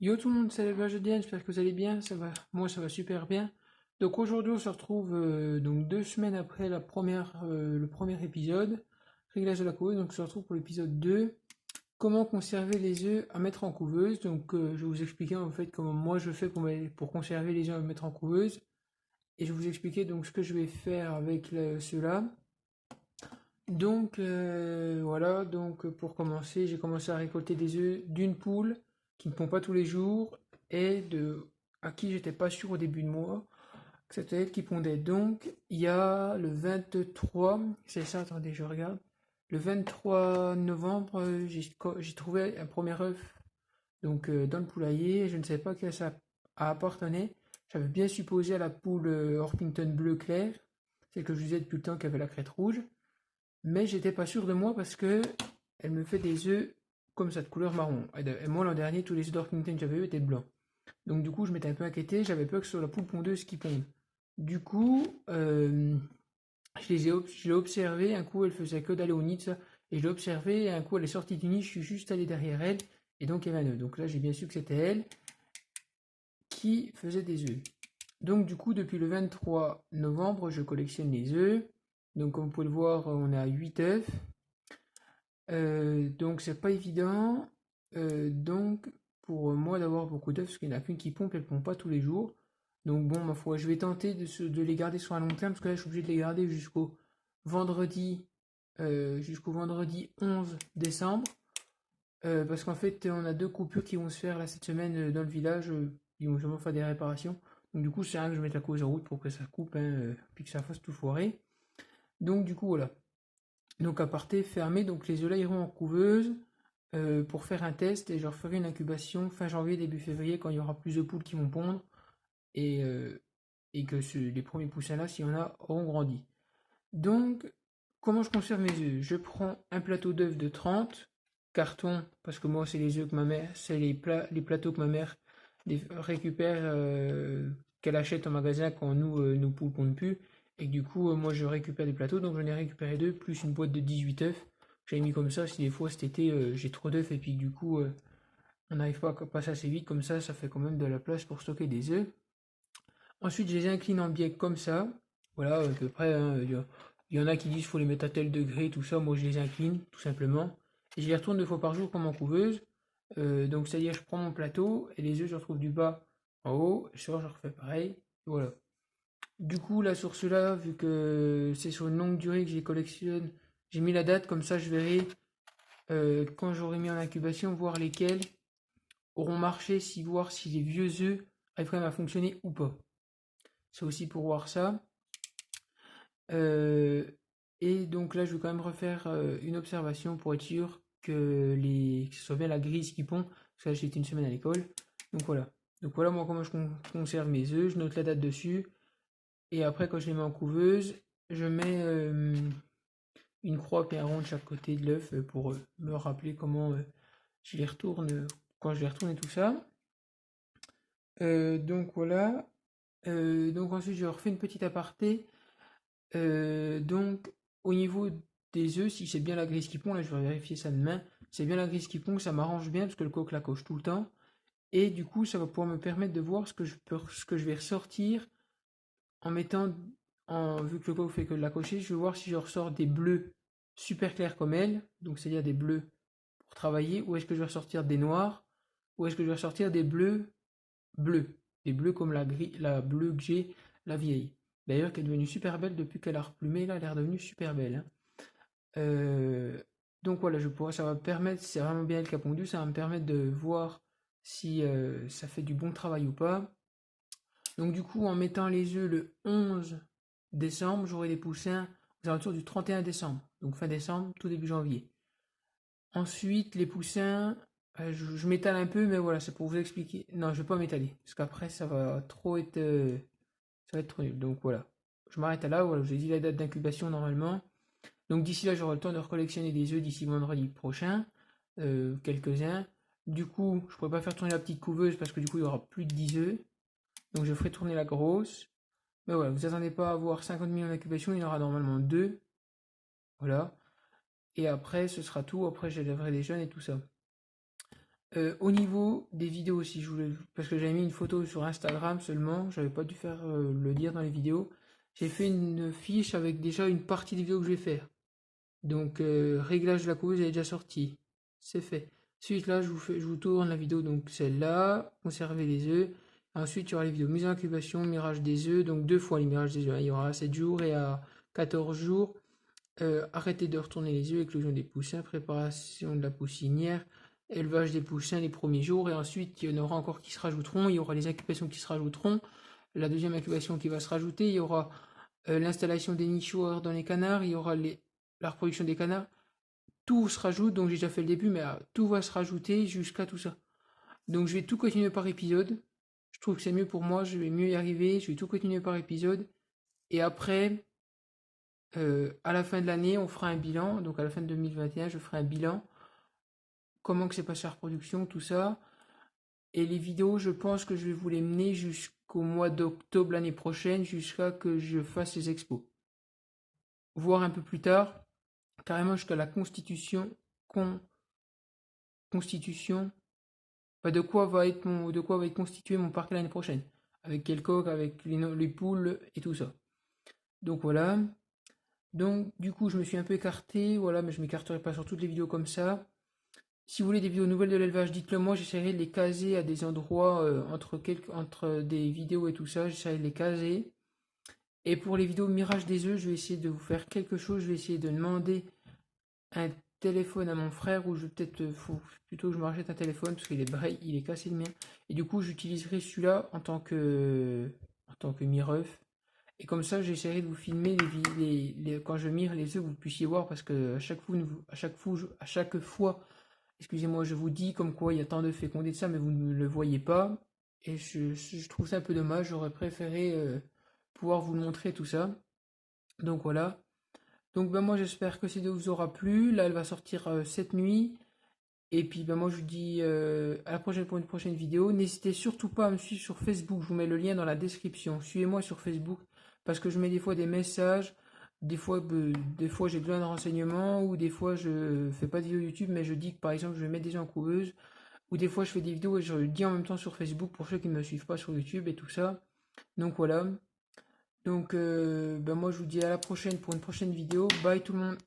Yo tout le monde, c'est la Diane, j'espère que vous allez bien, ça va, moi ça va super bien. Donc aujourd'hui on se retrouve donc 2 semaines après le premier épisode, réglage de la couveuse, donc on se retrouve pour l'épisode 2. Comment conserver les œufs à mettre en couveuse. Donc je vais vous expliquer en fait comment moi je fais pour conserver les œufs à mettre en couveuse. Et je vais vous expliquer donc ce que je vais faire avec ceux-là. Donc voilà, donc pour commencer, j'ai commencé à récolter des œufs d'une poule qui ne pond pas tous les jours et à qui j'étais pas sûr au début de mois que c'était elle qui pondait. Donc il y a le 23, c'est ça, attendez, je regarde. Le 23 novembre, j'ai trouvé un premier œuf donc dans le poulailler. Je ne savais pas que ça appartenait. J'avais bien supposé à la poule Orpington bleu clair, celle que je disais depuis le temps qui avait la crête rouge. Mais j'étais pas sûr de moi parce que elle me fait des œufs comme ça de couleur marron. Et moi l'an dernier, tous les œufs d'Orpington que j'avais eu étaient blancs. Donc du coup, je m'étais un peu inquiété, j'avais peur que ce soit la poule pondeuse qui ponde. Du coup, je l'ai observé, un coup elle faisait que d'aller au nid, ça, et je l'ai observé, et un coup elle est sortie du nid, je suis juste allé derrière elle, et donc il y avait un œuf. Donc là j'ai bien su que c'était elle qui faisait des œufs. Donc du coup, depuis le 23 novembre, je collectionne les œufs. Donc comme vous pouvez le voir, on est à 8 œufs. Donc c'est pas évident. Donc pour moi d'avoir beaucoup d'œufs, parce qu'il n'y en a qu'une qui pompe, elle ne pompe pas tous les jours. Donc bon, ma foi, je vais tenter de les garder sur un long terme, parce que là je suis obligé de les garder vendredi, jusqu'au vendredi 11 décembre. Parce qu'en fait, on a deux coupures qui vont se faire là cette semaine dans le village. Ils vont sûrement faire des réparations. Donc du coup, c'est rien que je mette la cause en route pour que ça coupe, hein, puis que ça fasse tout foirer. Donc du coup, voilà. Donc aparté fermé, donc les œufs là iront en couveuse pour faire un test et je referai une incubation fin janvier, début février quand il y aura plus de poules qui vont pondre et, euh, et que les premiers poussins là, s'il y en a, auront grandi. Donc, comment je conserve mes œufs? Je prends un plateau d'œufs de 30 cartons, parce que moi c'est les œufs que ma mère, c'est les plateaux que ma mère récupère, qu'elle achète en magasin quand nos poules pondent plus. Et que du coup, moi je récupère des plateaux, donc j'en ai récupéré deux, plus une boîte de 18 œufs. J'avais mis comme ça, si des fois cet été j'ai trop d'œufs et puis du coup on n'arrive pas à passer assez vite, comme ça fait quand même de la place pour stocker des œufs. Ensuite, je les incline en biais comme ça. Voilà, à peu près, hein. Il y en a qui disent qu'il faut les mettre à tel degré, tout ça. Moi, je les incline, tout simplement. Et je les retourne 2 fois par jour comme en couveuse. Donc, c'est-à-dire, je prends mon plateau et les œufs, je retrouve du bas en haut. Je sors, je refais pareil. Voilà. Du coup, là, sur ceux-là, vu que c'est sur une longue durée que je les collectionne, j'ai mis la date, comme ça, je verrai quand j'aurai mis en incubation, voir lesquels auront marché, voir si les vieux œufs arrivent quand même à fonctionner ou pas. C'est aussi pour voir ça. Euh, et donc là, je vais quand même refaire une observation pour être sûr que ce soit bien la grise qui pond, parce que là, j'ai été une semaine à l'école. Donc voilà. Donc voilà moi comment je conserve mes œufs, je note la date dessus, et après quand je les mets en couveuse, je mets une croix et un rond de chaque côté de l'œuf pour me rappeler comment je les retourne quand je les retourne et tout ça. Donc voilà. Donc ensuite, je refais une petite aparté. Donc, au niveau des œufs, si c'est bien la grise qui pond, là je vais vérifier ça demain, c'est bien la grise qui pond, ça m'arrange bien parce que le coq la coche tout le temps. Et du coup, ça va pouvoir me permettre de voir ce que je vais ressortir en mettant, vu que le coq fait que de la cocher, je vais voir si je ressors des bleus super clairs comme elle, donc c'est-à-dire des bleus pour travailler, ou est-ce que je vais ressortir des noirs, ou est-ce que je vais ressortir des bleus bleus, des bleus comme la bleue que j'ai, la vieille. D'ailleurs, qui est devenue super belle depuis qu'elle a replumé, là, elle est redevenue super belle, hein. Euh, donc voilà, ça va me permettre, si c'est vraiment bien elle qui a pondu, ça va me permettre de voir si ça fait du bon travail ou pas. Donc du coup, en mettant les œufs le 11 décembre, j'aurai des poussins aux alentours du 31 décembre. Donc fin décembre, tout début janvier. Ensuite, les poussins, je m'étale un peu, mais voilà, c'est pour vous expliquer. Non, je vais pas m'étaler, parce qu'après, ça va être trop nul. Donc voilà, je m'arrête à là. Voilà, je vous ai dit la date d'incubation normalement. Donc d'ici là, j'aurai le temps de recollectionner des œufs d'ici vendredi prochain, quelques-uns. Du coup, je pourrais pas faire tourner la petite couveuse parce que du coup, il y aura plus de 10 œufs. Donc je ferai tourner la grosse. Mais voilà, vous attendez pas à avoir 50 millions d'incubation, il y en aura normalement 2. Voilà. Et après, ce sera tout. Après, j'élèverai des jeunes et tout ça. Au niveau des vidéos aussi, parce que j'avais mis une photo sur Instagram seulement, j'avais pas dû faire le dire dans les vidéos. J'ai fait une fiche avec déjà une partie des vidéos que je vais faire. Donc réglage de la couveuse est déjà sorti, c'est fait. Ensuite là je vous tourne la vidéo, donc celle-là, conserver les œufs. Ensuite il y aura les vidéos mise en incubation, mirage des œufs, donc deux fois les mirages des œufs, hein. Il y aura à 7 jours et à 14 jours. Arrêter de retourner les œufs, éclosion des poussins, préparation de la poussinière, élevage des poussins les premiers jours, et ensuite il y en aura encore qui se rajouteront, il y aura les incubations qui se rajouteront, la deuxième incubation qui va se rajouter, il y aura l'installation des nichoirs dans les canards, il y aura la reproduction des canards, tout se rajoute, donc j'ai déjà fait le début, mais tout va se rajouter jusqu'à tout ça. Donc je vais tout continuer par épisode, je trouve que c'est mieux pour moi, je vais mieux y arriver, je vais tout continuer par épisode, et après, à la fin de l'année, on fera un bilan. Donc à la fin de 2021, je ferai un bilan. Comment que s'est passé la reproduction, tout ça. Et les vidéos, je pense que je vais vous les mener jusqu'au mois d'octobre l'année prochaine, jusqu'à que je fasse les expos. Voire un peu plus tard, carrément jusqu'à la constitution. Bah, de quoi va être constitué mon parc l'année prochaine. Avec quel coq, avec les poules et tout ça. Donc voilà. Donc du coup, je me suis un peu écarté, voilà, mais je m'écarterai pas sur toutes les vidéos comme ça. Si vous voulez des vidéos nouvelles de l'élevage, dites-le moi, j'essaierai de les caser à des endroits entre des vidéos et tout ça, j'essaierai de les caser. Et pour les vidéos mirage des œufs, je vais essayer de vous faire quelque chose, je vais essayer de demander un téléphone à mon frère, ou je vais peut-être faut plutôt que je me rachète un téléphone parce qu'il est braille, il est cassé le mien. Et du coup, j'utiliserai celui-là en tant que mireuf. Et comme ça, j'essaierai de vous filmer quand je mire les œufs, vous puissiez voir, parce que à chaque fois, excusez-moi, je vous dis comme quoi il y a tant de fécondés de ça, mais vous ne le voyez pas. Et je trouve ça un peu dommage. J'aurais préféré pouvoir vous le montrer tout ça. Donc voilà. Donc ben moi j'espère que cette vidéo vous aura plu. Là elle va sortir cette nuit. Et puis ben moi je vous dis à la prochaine pour une prochaine vidéo. N'hésitez surtout pas à me suivre sur Facebook. Je vous mets le lien dans la description. Suivez-moi sur Facebook parce que je mets des fois des messages. Des fois j'ai besoin de renseignements, ou des fois je fais pas de vidéo YouTube, mais je dis que par exemple je vais mettre des gens en couveuse, ou des fois je fais des vidéos et je le dis en même temps sur Facebook pour ceux qui ne me suivent pas sur YouTube et tout ça. Donc voilà. Donc ben moi je vous dis à la prochaine pour une prochaine vidéo. Bye tout le monde.